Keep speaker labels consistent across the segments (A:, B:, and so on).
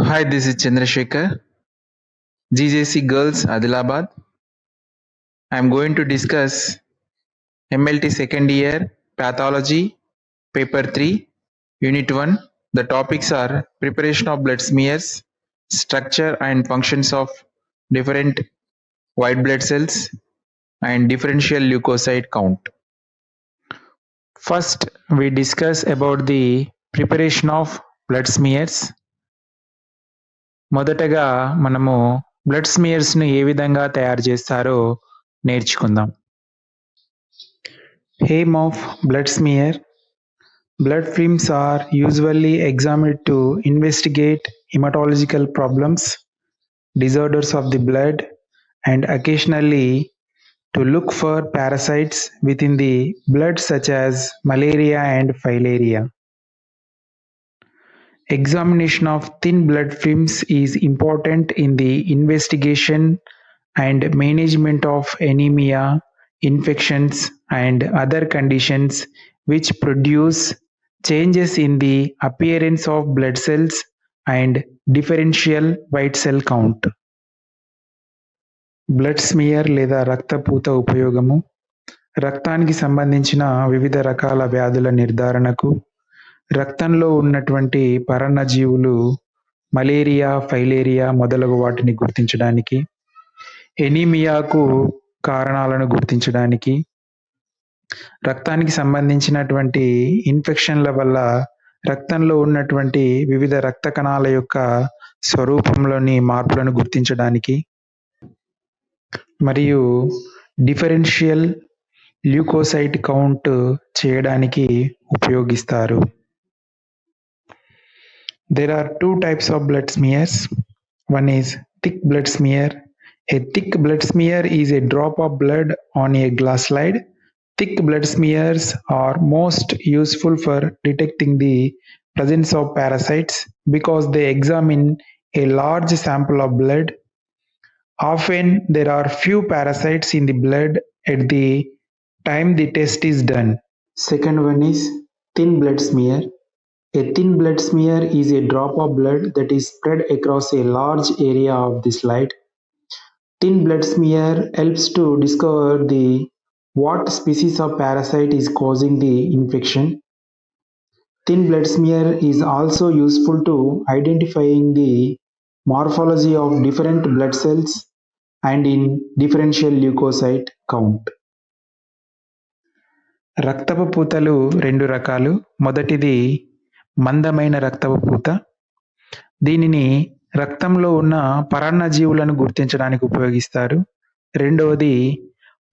A: Hi, this is Chandrasekhar, GJC Girls, Adilabad. I am going to discuss MLT second year pathology, paper 3, unit 1. The topics are preparation of blood smears, structure and functions of different white blood cells, and differential leukocyte count. First, we discuss about the preparation of blood smears. మొదటగా మనము blood smears ను ఏ విధంగా తయారు చేస్తారో నేర్చుకుందాం. Aim of blood smear. Blood films are usually examined to investigate hematological problems, disorders of the blood, and occasionally to look for parasites within the blood such as malaria and filaria. Examination of thin blood films is important in the investigation and management of anemia, infections, and other conditions which produce changes in the appearance of blood cells and differential white cell count. Blood smear లేదా రక్తపూత ఉపయోగము రక్తానికి సంబంధించిన వివిధ రకాల వ్యాధుల నిర్ధారణకు, రక్తంలో ఉన్నటువంటి పరాన్నజీవులు మలేరియా, ఫైలేరియా మొదలగు వాటిని గుర్తించడానికి, ఎనీమియాకు కారణాలను గుర్తించడానికి, రక్తానికి సంబంధించినటువంటి ఇన్ఫెక్షన్ల వల్ల రక్తంలో ఉన్నటువంటి వివిధ రక్త కణాల యొక్క స్వరూపంలోని మార్పులను గుర్తించడానికి, మరియు డిఫరెన్షియల్ ల్యూకోసైట్ కౌంట్ చేయడానికి ఉపయోగిస్తారు. There are two types of blood smears. One is thick blood smear. A thick blood smear is a drop of blood on a glass slide. Thick blood smears are most useful for detecting the presence of parasites because they examine a large sample of blood. Often there are few parasites in the blood at the time the test is done. Second one is thin blood smear. A thin blood smear is a drop of blood that is spread across a large area of the slide. Thin blood smear helps to discover what species of parasite is causing the infection. Thin blood smear is also useful to identifying the morphology of different blood cells and in differential leukocyte count. రక్తపు పూతలు రెండు రకాలు. మొదటిది మందమైన రక్తపు పూత. దీనిని రక్తంలో ఉన్న పరాన్నజీవులను గుర్తించడానికి ఉపయోగిస్తారు. రెండవది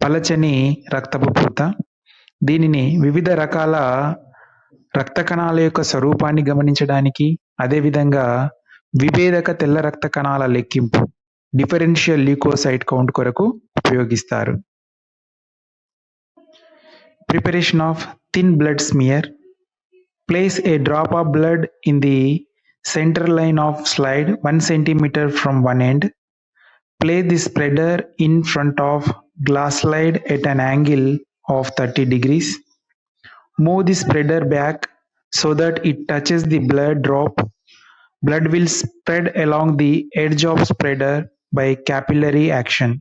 A: పలచని రక్తపు పూత. దీనిని వివిధ రకాల రక్త కణాల యొక్క స్వరూపాన్ని గమనించడానికి, అదేవిధంగా విభేదక తెల్ల రక్త కణాల లెక్కింపు డిఫరెన్షియల్ ల్యూకోసైట్ కౌంట్ కొరకు ఉపయోగిస్తారు. Preparation of thin blood smear. Place a drop of blood in the center line of slide 1 centimeter from one end. Place the spreader in front of glass slide at an angle of 30 degrees. Move the spreader back so that it touches the blood drop. Blood will spread along the edge of spreader by capillary action.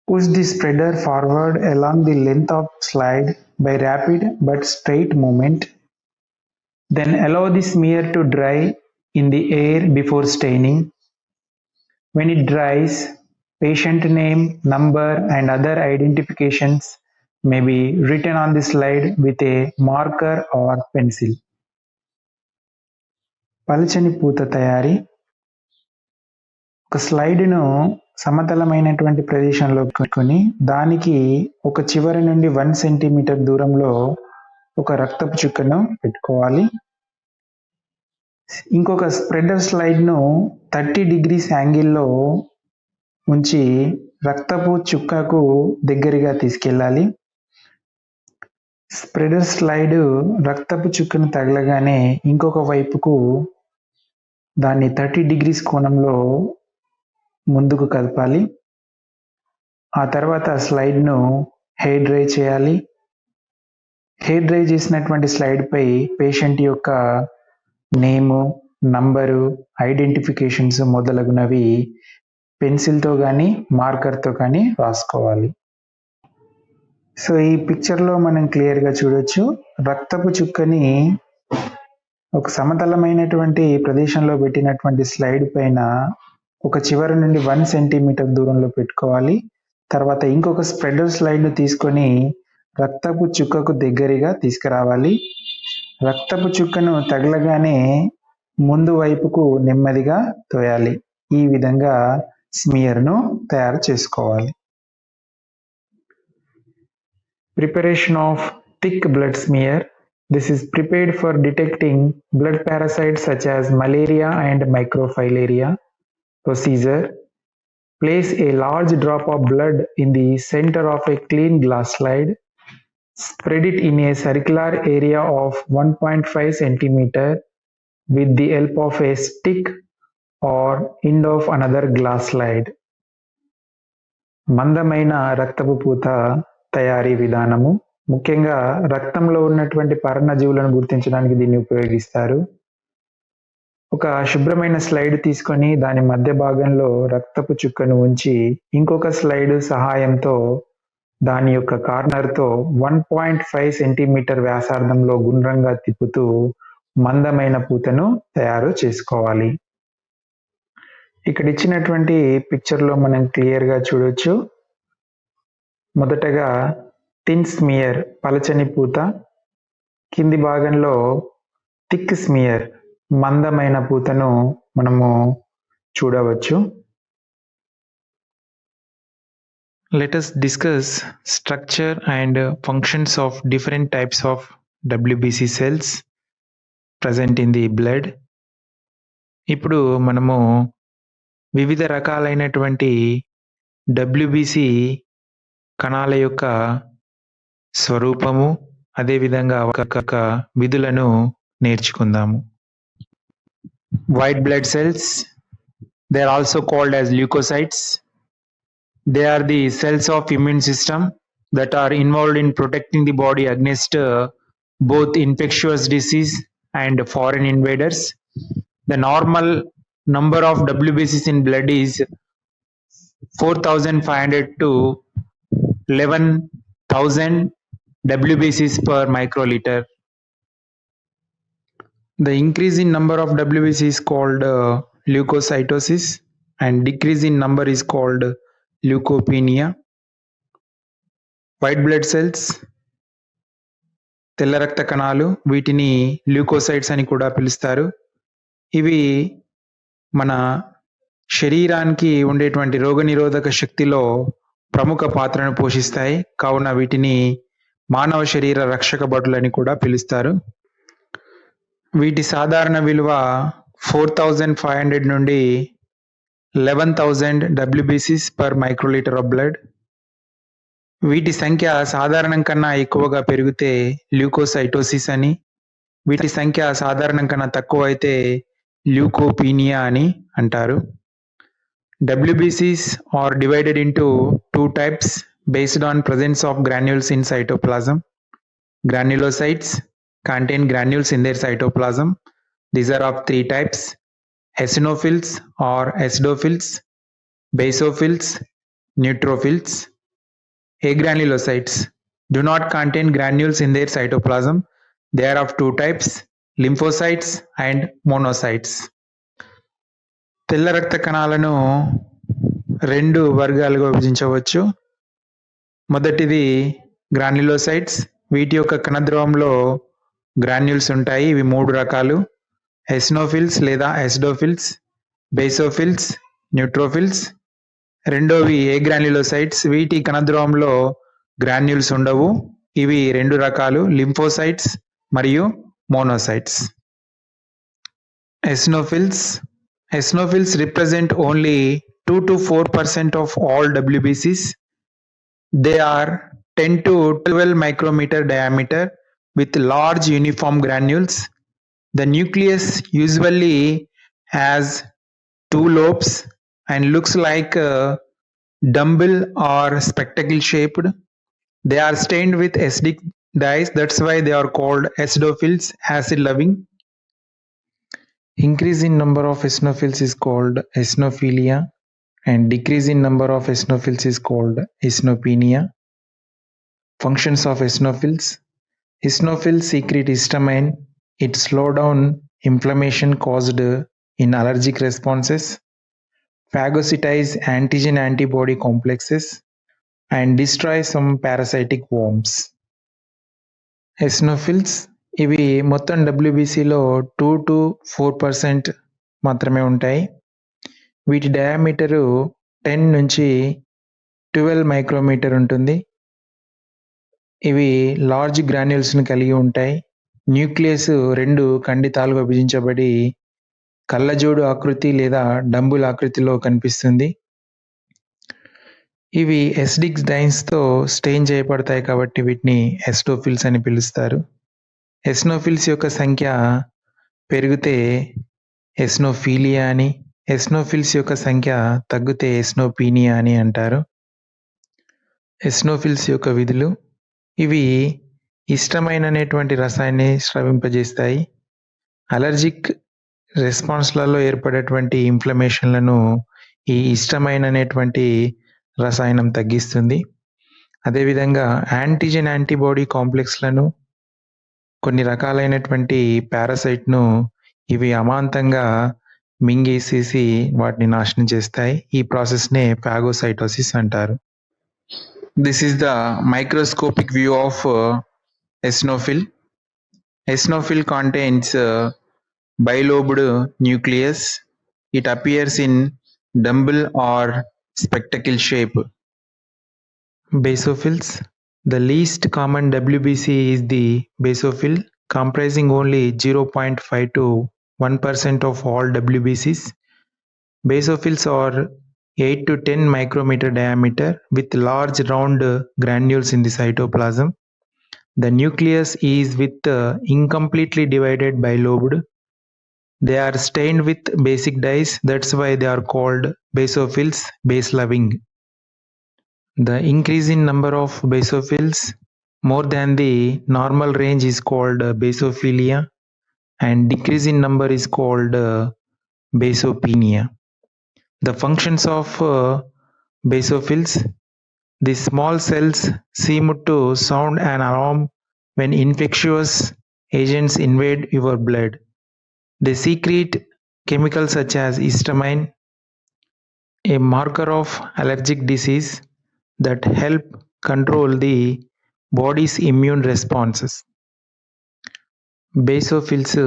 A: Push the spreader forward along the length of slide by rapid but straight movement. Then allow the smear to dry in the air before staining. When it dries, patient name, number, and other identifications may be written on the slide with a marker or pencil. పలచని పూత తయారీ. ఒక స్లైడ్ను సమతలమైనటువంటి ప్రదేశంలో పెట్టుకొని దానికి ఒక చివరి నుండి 1 సెంటీమీటర్ దూరంలో ఒక రక్తపు చుక్కను పెట్టుకోవాలి. ఇంకొక స్ప్రెడర్ స్లైడ్ను 30 డిగ్రీస్ యాంగిల్లో ఉంచి రక్తపు చుక్కకు దగ్గరగా తీసుకెళ్ళాలి. స్ప్రెడర్ స్లైడ్ రక్తపు చుక్కను తగలగానే ఇంకొక వైపుకు దాన్ని 30 డిగ్రీస్ కోణంలో ముందుకు కదపాలి. ఆ తర్వాత స్లైడ్ను హెయిర్ డ్రై చేయాలి. హెయిర్ డ్రై చేసినటువంటి స్లైడ్ పై పేషెంట్ యొక్క నేము, నంబరు, ఐడెంటిఫికేషన్స్ మొదలగునవి పెన్సిల్తో కానీ మార్కర్తో కానీ రాసుకోవాలి. సో ఈ పిక్చర్లో మనం క్లియర్గా చూడొచ్చు, రక్తపు చుక్కని ఒక సమతలమైనటువంటి ప్రదేశంలో పెట్టినటువంటి స్లైడ్ పైన ఒక చివరి నుండి 1 సెంటీమీటర్ దూరంలో పెట్టుకోవాలి. తర్వాత ఇంకొక స్ప్రెడర్ స్లైడ్ను తీసుకొని రక్తపు చుక్కకు దగ్గరగా తీసుకురావాలి. రక్తపు చుక్కను తగలగానే ముందు వైపుకు నెమ్మదిగా తోయాలి. ఈ విధంగా స్మియర్ను తయారు చేసుకోవాలి. Preparation of thick blood smear. This is prepared for detecting blood parasites such as malaria and microfilaria. Procedure: place a large drop of blood in the center of a clean glass slide. Spread it in a circular area of 1.5 cm with the help of a stick or end of another glass slide. మందమైన రక్తపు పూత తయారీ విధానము. ముఖ్యంగా రక్తంలో ఉన్నటువంటి పరాన్నజీవులను గుర్తించడానికి దీన్ని ఉపయోగిస్తారు. ఒక శుభ్రమైన స్లైడ్ తీసుకొని దాని మధ్య భాగంలో రక్తపు చుక్కను ఉంచి ఇంకొక స్లైడ్ సహాయంతో దాని యొక్క కార్నర్తో 1.5 సెంటీమీటర్ వ్యాసార్థంలో గుండ్రంగా తిప్పుతూ మందమైన పూతను తయారు చేసుకోవాలి. ఇక్కడ ఇచ్చినటువంటి పిక్చర్లో మనం క్లియర్గా చూడొచ్చు. మొదటగా థిన్ స్మియర్ పలచని పూత, కింది భాగంలో థిక్ స్మియర్ మందమైన పూతను మనము చూడవచ్చు. Let us discuss structure and functions of different types of WBC cells present in the blood. ఇప్పుడు మనము వివిధ రకాలైనటువంటి WBC కణాల యొక్క స్వరూపము, అదేవిధంగా ఒక విధులను నేర్చుకుందాము. White blood cells, they are also called as leukocytes. They are the cells of immune system that are involved in protecting the body against both infectious disease and foreign invaders. The normal number of WBCs in blood is 4,500 to 11,000 WBCs per microliter. The increase in number of WBC is called leukocytosis and decrease in number is called leukopenia. White blood cells, తెల్ల రక్త కణాలు, వీటిని leukocytes అని కూడా పిలుస్తారు. ఇవి మన శరీరానికి ఉండేటువంటి రోగనిరోధక శక్తిలో ప్రముఖ పాత్రను పోషిస్తాయి. కావున వీటిని మానవ శరీర రక్షక భటులని కూడా పిలుస్తారు. వీటి సాధారణ విలువ 4,500 నుండి 11,000 WBCs per microlitre of blood. వీటి సంఖ్య సాధారణం కన్నా ఎక్కువగా పెరిగితే ల్యూకోసైటోసిస్ అని, వీటి సంఖ్య సాధారణం కన్నా తక్కువ అయితే ల్యూకోపీనియా అని అంటారు. WBCs are divided into two types based on presence of granules in cytoplasm. Granulocytes contain granules in their cytoplasm. These are of three types: eosinophils or acidophils, basophils, neutrophils. Agranulocytes do not contain granules in their cytoplasm. They are of two types: lymphocytes and monocytes. తెల్ల రక్త కణాలను 2 వర్గాలుగా విభజించవచ్చు. మొదటిది granulocytes. వీటి యొక్క కణద్రవంలో granules ఉంటాయి. ఇవి 3 రకాలు: ఎసినోఫిల్స్ లేదా ఎసిడోఫిల్స్, బేసోఫిల్స్, న్యూట్రోఫిల్స్. రెండోవి ఏగ్రాన్యులోసైట్స్. వీటి కణద్రవంలో గ్రాన్యూల్స్ ఉండవు. ఇవి 2 రకాలు: లింఫోసైట్స్ మరియు monocytes. Eosinophils represent only 2 to 4% of all WBCs. They are 10 to 12 micrometer diameter with large uniform granules. The nucleus usually has 2 lobes and looks like a dumbbell or spectacle shaped. They are stained with acidic dyes. That's why they are called acidophils, acid loving. Increase in number of eosinophils is called eosinophilia, and decrease in number of eosinophils is called eosinopenia. Functions of eosinophils. Eosinophils secrete histamine. It slows down inflammation caused in allergic responses, phagocytize antigen-antibody complexes, and destroy some parasitic worms. Eosinophils ఇవి మొత్తం డబ్ల్యూబీసీలో 2 to 4% మాత్రమే ఉంటాయి. వీటి diameter 10 నుంచి 12 micrometer ఉంటుంది. ఇవి large గ్రాన్యూల్స్ని కలిగి ఉంటాయి. న్యూక్లియస్ 2 ఖండితాలుగా విభజించబడి కళ్ళజోడు ఆకృతి లేదా డంబుల్ ఆకృతిలో కనిపిస్తుంది. ఇవి ఎసిడిక్ డైన్స్తో స్టెయిన్ చేయబడతాయి కాబట్టి వీటిని ఎసిటోఫిల్స్ అని పిలుస్తారు. ఎసినోఫిల్స్ యొక్క సంఖ్య పెరిగితే ఎసినోఫీలియా అని, ఎసినోఫిల్స్ యొక్క సంఖ్య తగ్గితే ఎసినోపీనియా అని అంటారు. ఎసినోఫిల్స్ యొక్క విధులు. ఇవి ఇష్టమైనటువంటి రసాయనాన్ని స్రవింపజేస్తాయి. అలర్జిక్ రెస్పాన్స్లలో ఏర్పడేటువంటి ఇన్ఫ్లమేషన్లను ఈ ఇష్టమైనటువంటి రసాయనం తగ్గిస్తుంది. అదేవిధంగా యాంటీజెన్ యాంటీబాడీ కాంప్లెక్స్లను, కొన్ని రకాలైనటువంటి పారాసైట్ను ఇవి అమాంతంగా మింగేసేసి వాటిని నాశనం చేస్తాయి. ఈ ప్రాసెస్నే ఫాగోసైటోసిస్ అంటారు. This is the microscopic view of eosinophil. Eosinophil contains bilobed nucleus. It appears in dumbbell or spectacle shape. Basophils. The least common WBC is the basophil, comprising only 0.5 to 1% of all WBCs. Basophils are 8 to 10 micrometer diameter with large round granules in the cytoplasm. The nucleus is with incompletely divided bilobed. They are stained with basic dyes, that's why they are called basophils, base loving. The increase in number of basophils more than the normal range is called basophilia, and decrease in number is called basopenia. The functions of basophils. The small cells seem to sound an alarm when infectious agents invade your blood. They secrete chemicals such as histamine, a marker of allergic disease that help control the body's immune responses. Basophils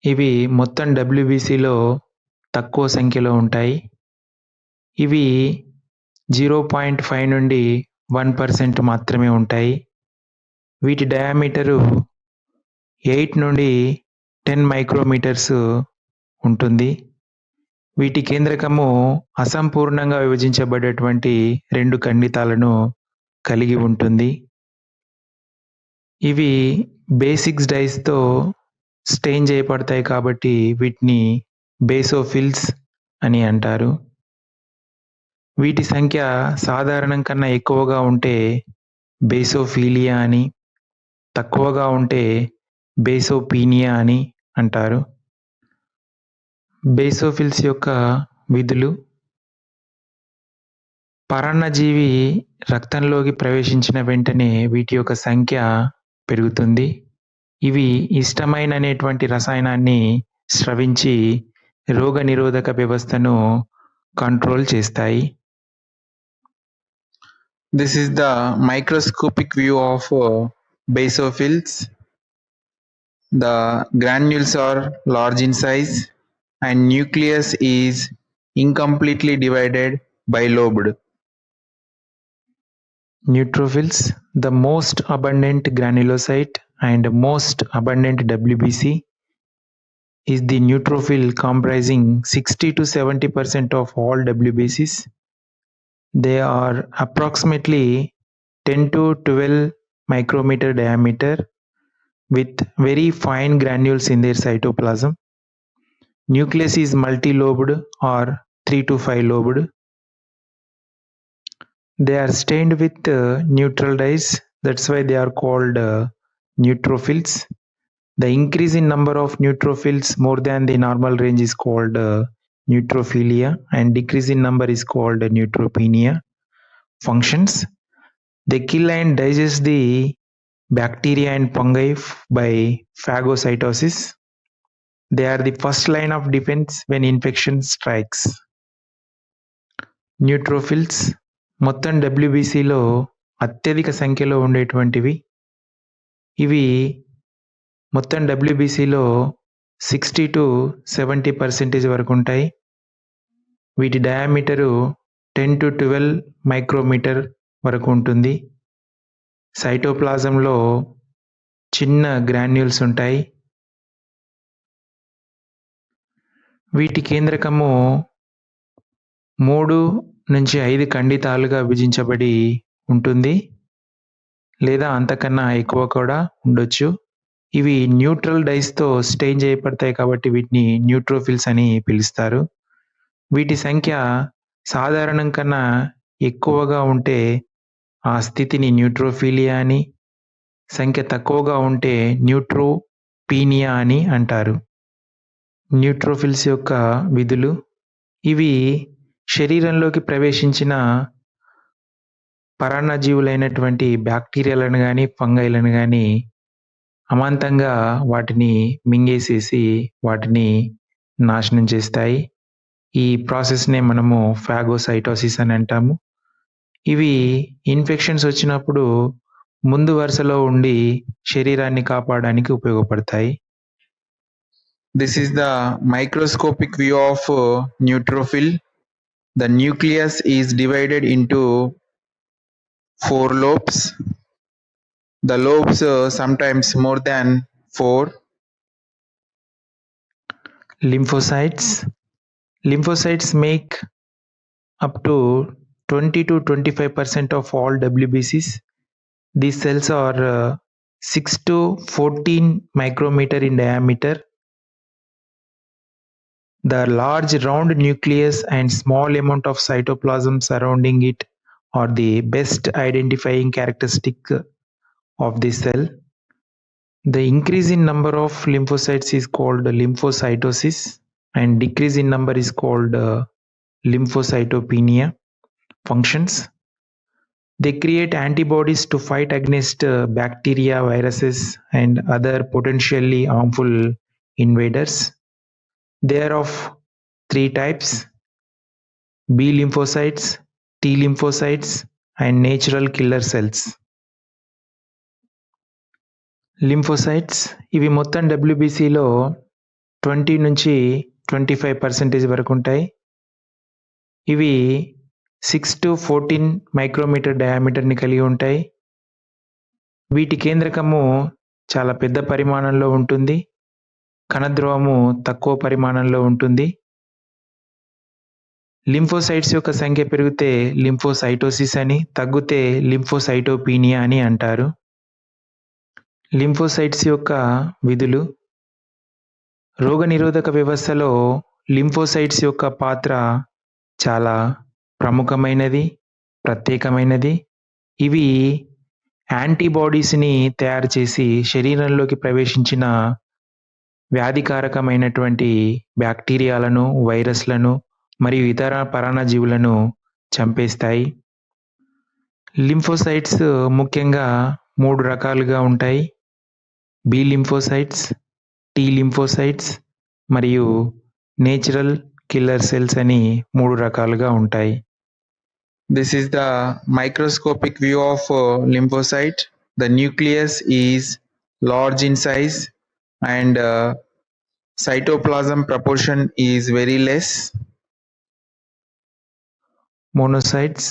A: ఇవి మొత్తం డబ్ల్యూబీసీలో తక్కువ సంఖ్యలో ఉంటాయి. ఇవి 0.5 నుండి 1% మాత్రమే ఉంటాయి. వీటి డయామీటరు 8 నుండి 10 మైక్రోమీటర్స్ ఉంటుంది. వీటి కేంద్రకము అసంపూర్ణంగా విభజించబడేటువంటి 2 ఖండితాలను కలిగి ఉంటుంది. ఇవి బేసిక్స్ డైస్తో స్టెయిన్ చేయబడతాయి కాబట్టి వీటిని బేసోఫిల్స్ అని అంటారు. వీటి సంఖ్య సాధారణం కన్నా ఎక్కువగా ఉంటే బేసోఫీలియా అని, తక్కువగా ఉంటే బేసోపీనియా అని అంటారు. బేసోఫిల్స్ యొక్క విధులు. పరాన్నజీవి రక్తంలోకి ప్రవేశించిన వెంటనే వీటి యొక్క సంఖ్య పెరుగుతుంది. ఇవి ఇష్టమైనటువంటి రసాయనాన్ని స్రవించి రోగనిరోధక వ్యవస్థను కంట్రోల్ చేస్తాయి. This is the microscopic view of basophils. The granules are large in size and nucleus is incompletely divided bilobed. Neutrophils, the most abundant granulocyte and most abundant WBC, is the neutrophil, comprising 60 to 70% of all WBCs. They are approximately 10 to 12 micrometer diameter with very fine granules in their cytoplasm. Nucleus is multi-lobed or 3 to 5 lobed. They are stained with neutral dyes, that's why they are called neutrophils. The increase in number of neutrophils more than the normal range is called neutrophilia, and decrease in number is called neutropenia. Functions: they kill and digest the bacteria and fungi by phagocytosis. They are the first line of defense when infection strikes. Neutrophils మొత్తం డబ్ల్యూబీసీలో అత్యధిక సంఖ్యలో ఉండేటువంటివి. ఇవి మొత్తం డబ్ల్యూబీసీలో 60-70% వరకు ఉంటాయి. వీటి diameter 10 to 12 micrometer వరకు ఉంటుంది. సైటోప్లాజంలో చిన్న గ్రాన్యూల్స్ ఉంటాయి. వీటి కేంద్రకము 3 నుంచి 5 ఖండితాలుగా విభజించబడి ఉంటుంది, లేదా అంతకన్నా ఎక్కువ కూడా ఉండొచ్చు. ఇవి న్యూట్రల్ డైస్తో స్టెయిన్ చేయబడతాయి కాబట్టి వీటిని న్యూట్రోఫిల్స్ అని పిలుస్తారు. వీటి సంఖ్య సాధారణం కన్నా ఎక్కువగా ఉంటే ఆ స్థితిని న్యూట్రోఫిలియా అని, సంఖ్య తక్కువగా ఉంటే న్యూట్రోపీనియా అని అంటారు. న్యూట్రోఫిల్స్ యొక్క విధులు: ఇవి శరీరంలోకి ప్రవేశించిన పరాన్నజీవులైనటువంటి బ్యాక్టీరియాలను కానీ ఫంగైలను కానీ అమాంతంగా వాటిని మింగేసేసి వాటిని నాశనం చేస్తాయి. ఈ ప్రాసెస్నే మనము ఫాగోసైటోసిస్ అని అంటాము. ఇవి ఇన్ఫెక్షన్స్ వచ్చినప్పుడు ముందు వరుసలో ఉండి శరీరాన్ని కాపాడడానికి ఉపయోగపడతాయి. This is the microscopic view of neutrophil. The nucleus is divided into 4 lobes. The lobes sometimes more than 4. Lymphocytes. Lymphocytes make up to 20-25% of all WBCs. These cells are 6 to 14 micrometer in diameter. The large round nucleus and small amount of cytoplasm surrounding it are the best identifying characteristic of this cell. The increase in number of lymphocytes is called lymphocytosis, and decrease in number is called lymphocytopenia. Functions: they create antibodies to fight against bacteria, viruses, and other potentially harmful invaders. They are of 3 types: B lymphocytes, T lymphocytes, and natural killer cells. Lymphocytes ఇవి మొత్తం డబ్ల్యూబీసీలో 20-25% వరకు ఉంటాయి. ఇవి 6 to 14 micrometer డయామీటర్ని కలిగి ఉంటాయి. వీటి కేంద్రకము చాలా పెద్ద పరిమాణంలో ఉంటుంది. కణద్రవము తక్కువ పరిమాణంలో ఉంటుంది. లింఫోసైట్స్ యొక్క సంఖ్య పెరిగితే లింఫోసైటోసిస్ అని, తగ్గితే లింఫోసైటోపీనియా అని అంటారు. లింఫోసైట్స్ యొక్క విధులు: రోగనిరోధక వ్యవస్థలో లింఫోసైట్స్ యొక్క పాత్ర చాలా ప్రముఖమైనది, ప్రత్యేకమైనది. ఇవి యాంటీబాడీస్ని తయారు చేసి శరీరంలోకి ప్రవేశించిన వ్యాధికారకమైనటువంటి బ్యాక్టీరియాలను, వైరస్లను మరియు ఇతర పరాన్నజీవులను చంపేస్తాయి. లింఫోసైట్స్ ముఖ్యంగా 3 రకాలుగా ఉంటాయి: బి లింఫోసైట్స్, టీ లింఫోసైట్స్ మరియు నేచురల్ కిల్లర్ సెల్స్ అని 3 రకాలుగా ఉంటాయి. This is the microscopic view of lymphocyte. The nucleus is large in size and cytoplasm proportion is very less. Monocytes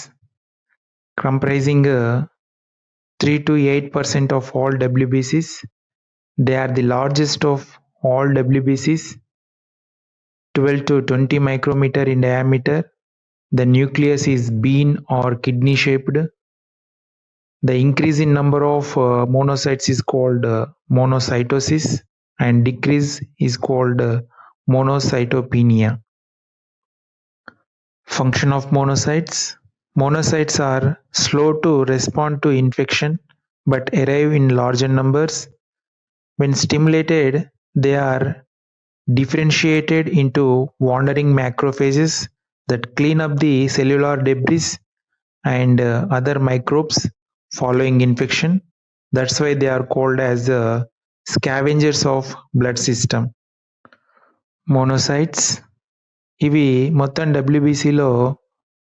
A: comprising 3-8% of all WBCs. They are the largest of all WBCs, 12-20 micrometer in diameter. The nucleus is bean or kidney shaped. The increase in number of monocytes is called monocytosis, and decrease is called monocytopenia. Function of monocytes: monocytes are slow to respond to infection but arrive in larger numbers. When stimulated, they are differentiated into wandering macrophages that clean up the cellular debris and other microbes following infection. That's why they are called as the scavengers of blood system. Monocytes ఇవి మొత్తం డబ్ల్యూబీసీలో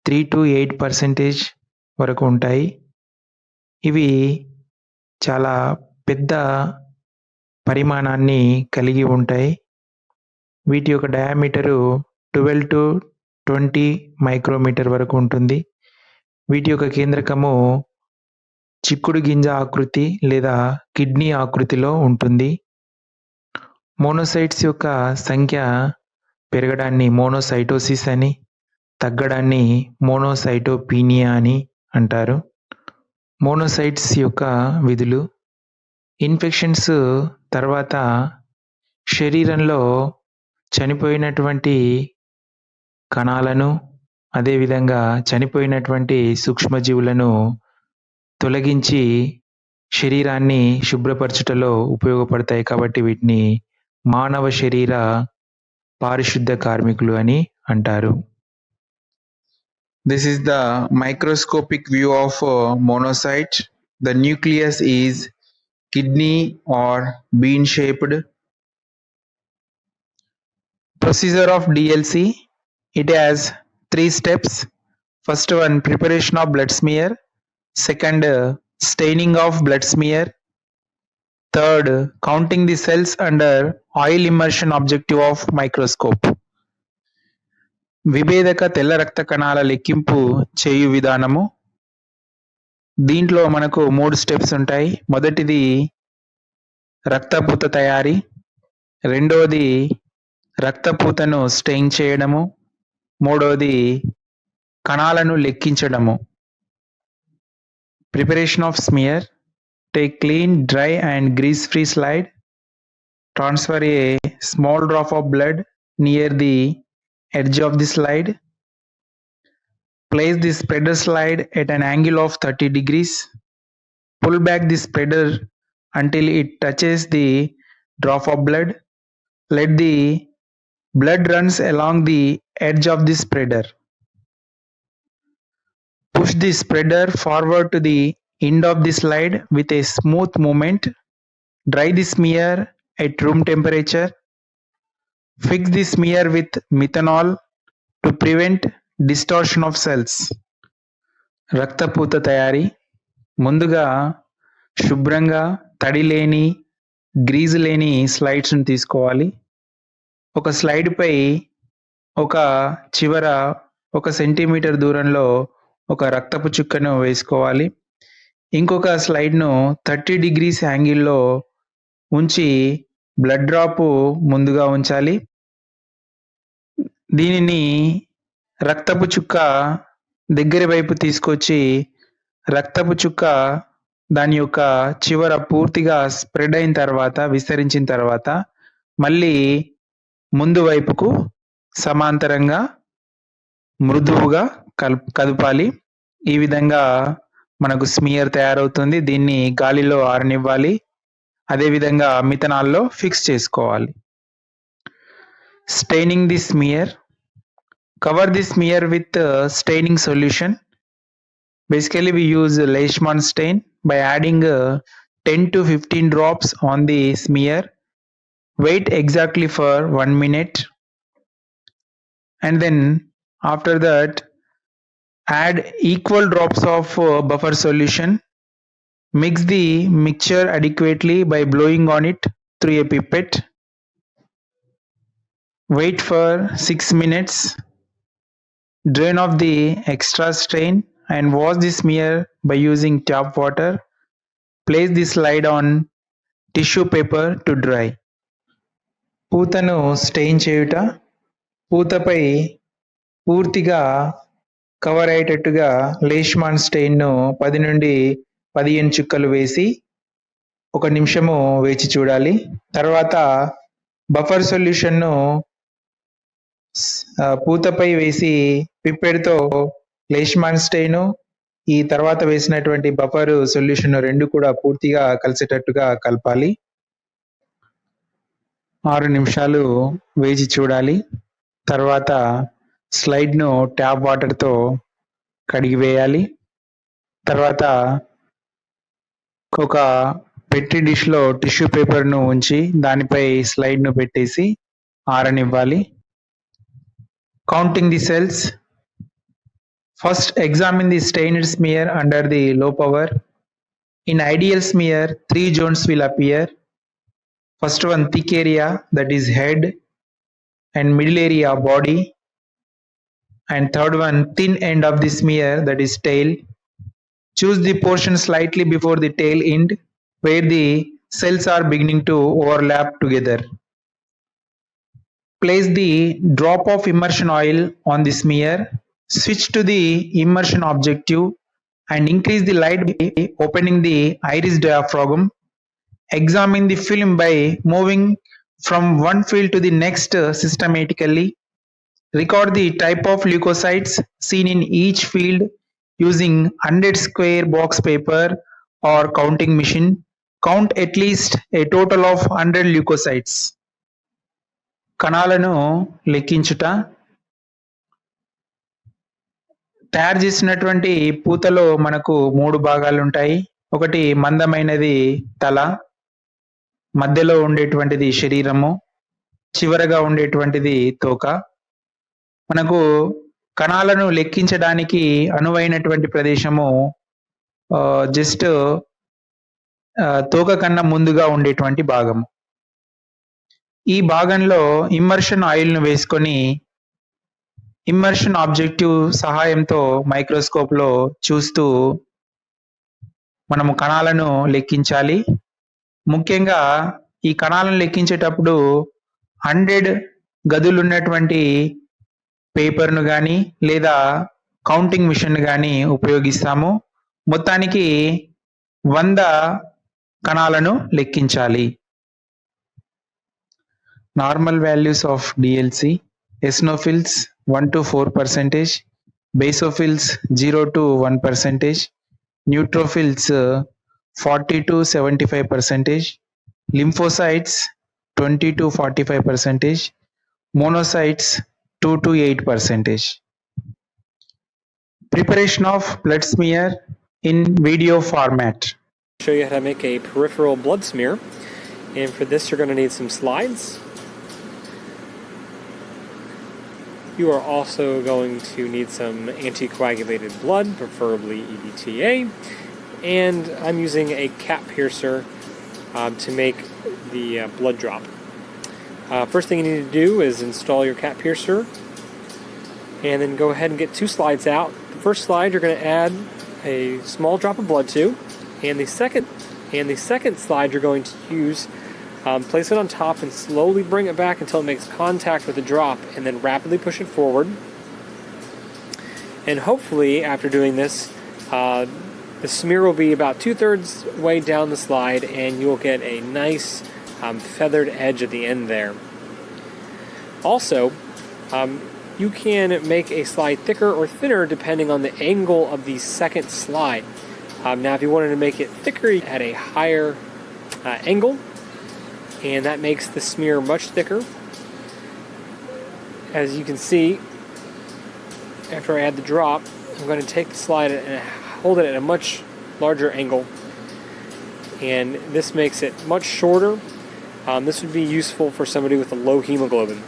A: 3-8% వరకు ఉంటాయి. ఇవి చాలా పెద్ద పరిమాణాన్ని కలిగి ఉంటాయి. వీటి యొక్క డయామీటరు 12-20 మైక్రోమీటర్ వరకు ఉంటుంది. వీటి యొక్క కేంద్రకము చిక్కుడు గింజ ఆకృతి లేదా కిడ్నీ ఆకృతిలో ఉంటుంది. మోనోసైట్స్ యొక్క సంఖ్య పెరగడాన్ని మోనోసైటోసిస్ అని, తగ్గడాన్ని మోనోసైటోపీనియా అని అంటారు. మోనోసైట్స్ యొక్క విధులు: ఇన్ఫెక్షన్స్ తర్వాత శరీరంలో చనిపోయినటువంటి కణాలను, అదేవిధంగా చనిపోయినటువంటి సూక్ష్మజీవులను తొలగించి శరీరాన్ని శుభ్రపరచుటలో ఉపయోగపడతాయి కాబట్టి వీటిని మానవ శరీర పారిశుద్ధ కార్మికులు అని అంటారు. This is the microscopic view of monocyte. The nucleus is kidney or bean shaped. Procedure of DLC: it has 3 steps. First one, preparation of blood smear. Second, staining of blood smear. Third, counting the cells under oil immersion objective of microscope. విభేదక తెల్ల రక్త కణాల లెక్కింపు చేయు విధానము. దీంట్లో మనకు 3 steps ఉంటాయి. మొదటిది రక్తపూత తయారీ, రెండవది రక్తపూతను స్టెయిన్ చేయడము, మూడవది కణాలను లెక్కించడము. Preparation of smear: take clean, dry and grease-free slide. Transfer a small drop of blood near the edge of the slide. Place the spreader slide at an angle of 30 degrees. Pull back the spreader until it touches the drop of blood. Let the blood runs along the edge of the spreader. Push the spreader forward to the end of the slide with a smooth movement. Dry the smear at room temperature. Fix the smear with methanol to prevent distortion of cells. రక్తపూత తయారీ: ముందుగా శుభ్రంగా తడి లేని, grease లేని స్లైడ్స్ని తీసుకోవాలి. ఒక స్లైడ్పై ఒక చివర 1 సెంటీమీటర్ దూరంలో ఒక రక్తపు చుక్కను వేసుకోవాలి. ఇంకొక స్లైడ్ను 30 degrees యాంగిల్లో ఉంచి బ్లడ్ డ్రాప్ ముందుగా ఉంచాలి. దీనిని రక్తపు చుక్క దగ్గర వైపు తీసుకొచ్చి రక్తపు చుక్క దాని యొక్క చివర పూర్తిగా స్ప్రెడ్ అయిన తర్వాత, విస్తరించిన తర్వాత మళ్ళీ ముందు వైపుకు సమాంతరంగా మృదువుగా కదపాలి. ఈ విధంగా మనకు స్మియర్ తయారవుతుంది. దీన్ని గాలిలో ఆరనివ్వాలి. అదేవిధంగా మిథనాల్లో ఫిక్స్ చేసుకోవాలి. Staining the smear: cover the smear with staining solution. Basically we use Leishman stain by adding 10 to 15 drops on the smear. Wait exactly for 1 minute and then after that add equal drops of buffer solution. Mix the mixture adequately by blowing on it through a pipette. Wait for 6 minutes. Drain off the extra stain and wash the smear by using tap water. Place the slide on tissue paper to dry. పూతను stain చేయుట: పూతపై పూర్తిగా cover అయ్యేటట్టుగా లేష్మాన్ స్టెయిన్ను 10 నుండి 15 చుక్కలు వేసి 1 నిమిషము వేచి చూడాలి. తర్వాత బఫర్ సొల్యూషన్ను పూతపై వేసి పిప్పెడ్తో లేష్మాన్ స్టెయిన్, ఈ తర్వాత వేసినటువంటి బఫర్ సొల్యూషన్ 2 కూడా పూర్తిగా కలిసేటట్టుగా కలపాలి. 6 నిమిషాలు వేచి చూడాలి. తర్వాత స్లైడ్‌ను ట్యాప్ వాటర్‌తో కడిగివేయాలి. తర్వాత ఒక పెట్టి డిష్‌లో టిష్యూ పేపర్‌ను ఉంచి దానిపై స్లైడ్‌ను పెట్టేసి ఆరనివ్వాలి. Counting the cells. First, examine the stained smear under the low power. In ideal smear, 3 zones will appear. First one, thick area, that is head, and middle area, body, and third one, thin end of the smear, that is tail. Choose the portion slightly before the tail end where the cells are beginning to overlap together. Place the drop of immersion oil on the smear. Switch to the immersion objective and increase the light by opening the iris diaphragm. Examine the film by moving from one field to the next systematically. Record the type of leukocytes seen in each field using 100 square box paper or counting machine. Count at least a total of 100 leukocytes. కణాలను లెక్కించుట. తయారు చేసినటువంటి పూతలో మనకు 3 భాగాలుంటాయి. ఒకటి మందమైనది తల, మధ్యలో ఉండేటువంటిది శరీరము, చివరగా ఉండేటువంటిది తోక. మనకు కణాలను లెక్కించడానికి అనువైనటువంటి ప్రదేశము జస్ట్ తోక కన్నా ముందుగా ఉండేటువంటి భాగము. ఈ భాగంలో ఇమ్మర్షన్ ఆయిల్‌ను వేసుకొని ఇమ్మర్షన్ ఆబ్జెక్టివ్ సహాయంతో మైక్రోస్కోప్‌లో చూస్తూ మనము కణాలను లెక్కించాలి. ముఖ్యంగా ఈ కణాలను లెక్కించేటప్పుడు 100 గదులున్నటువంటి పేపర్‌ను గాని లేదా కౌంటింగ్ మిషన్‌ను గాని ఉపయోగిస్తాము. మొత్తానికి 100 కణాలను లెక్కించాలి. Normal values of DLC: eosinophils 1 to 4%, basophils 0 to 1%, neutrophils 40 to 75%, lymphocytes 20 to 45%, monocytes 2 to 8%. Preparation of blood smear in video format.
B: Show you how to make a peripheral blood smear, and for this you're going to need some slides. You are also going to need some anticoagulated blood, preferably EDTA, and I'm using a cat piercer to make the blood drop. First thing you need to do is install your cat piercer, and then go ahead and get 2 slides out. The first slide you're going to add a small drop of blood to, and the second slide you're going to use. Place it on top and slowly bring it back until it makes contact with the drop, and then rapidly push it forward. And hopefully, after doing this, the smear will be about 2/3 way down the slide, and you'll get a nice feathered edge at the end there. Also, you can make a slide thicker or thinner depending on the angle of the second slide. Now, if you wanted to make it thicker at a higher angle, and that makes the smear much thicker. As you can see, after I add the drop, I'm going to take the slide and hold it at a much larger angle, and this makes it much shorter. This would be useful for somebody with a low hemoglobin,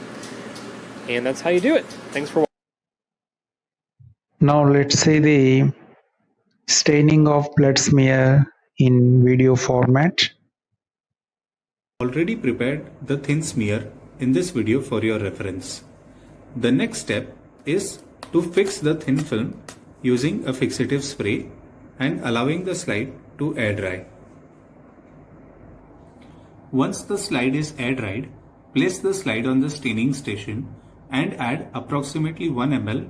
B: and that's how you do it. Thanks for watching.
A: Now let's see the staining of blood smear in video format.
C: Already prepared the thin smear in this video for your reference. The next step is to fix the thin film using a fixative spray and allowing the slide to air dry. Once the slide is air dried, place the slide on the staining station and add approximately 1 ml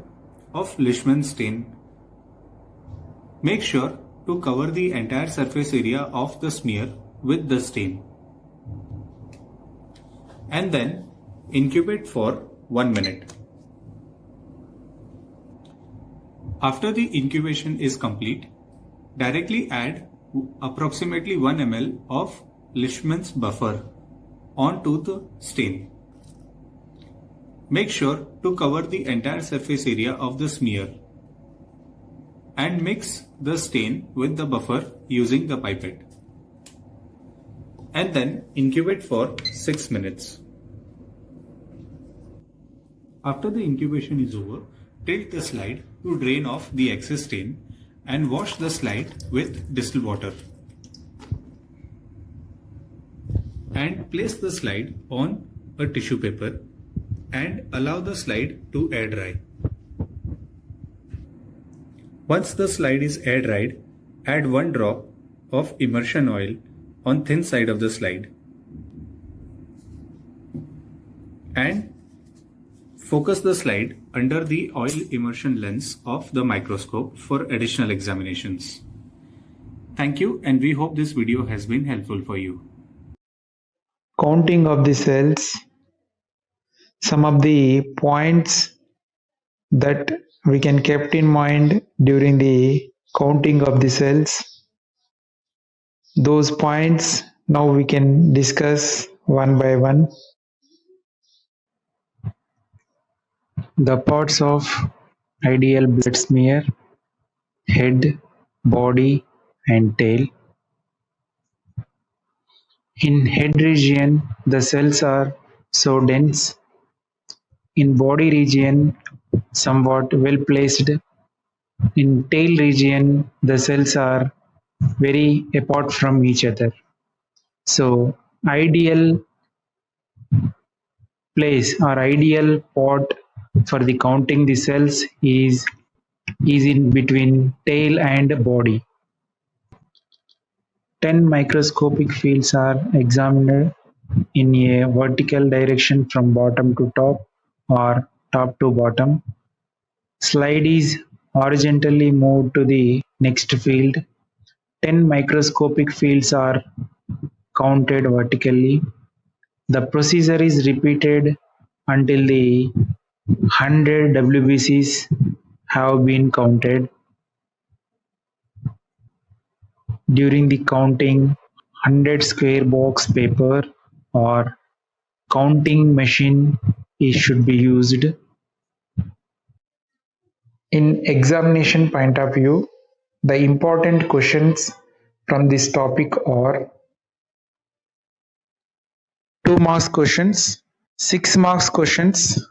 C: of Leishman stain. Make sure to cover the entire surface area of the smear with the stain, and then incubate for 1 minute. After the incubation is complete, directly add approximately 1 ml of Leishman's buffer onto the stain. Make sure to cover the entire surface area of the smear and mix the stain with the buffer using the pipette. And then incubate for 6 minutes. After the incubation is over, tilt the slide to drain off the excess stain and wash the slide with distilled water. And place the slide on a tissue paper and allow the slide to air dry. Once the slide is air dried, add 1 drop of immersion oil on thin side of the slide and focus the slide under the oil immersion lens of the microscope for additional examinations. Thank you, and we hope this video has been helpful for you.
A: Counting of the cells. Some of the points that we can keep in mind during the counting of the cells. Those points now we can discuss one by one. The parts of ideal blood smear: head, body and tail. In head region, the cells are so dense. In body region, somewhat well placed. In tail region, the cells are very apart from each other. So ideal place or ideal pot for the counting the cells is in between tail and body. 10 microscopic fields are examined in a vertical direction from bottom to top or top to bottom. Slide is horizontally moved to the next field. 10 microscopic fields are counted vertically. The procedure is repeated until the 100 WBCs have been counted. During the counting, 100 square box paper or counting machine should be used. In examination point of view, the important questions from this topic are 2 marks questions, 6 marks questions,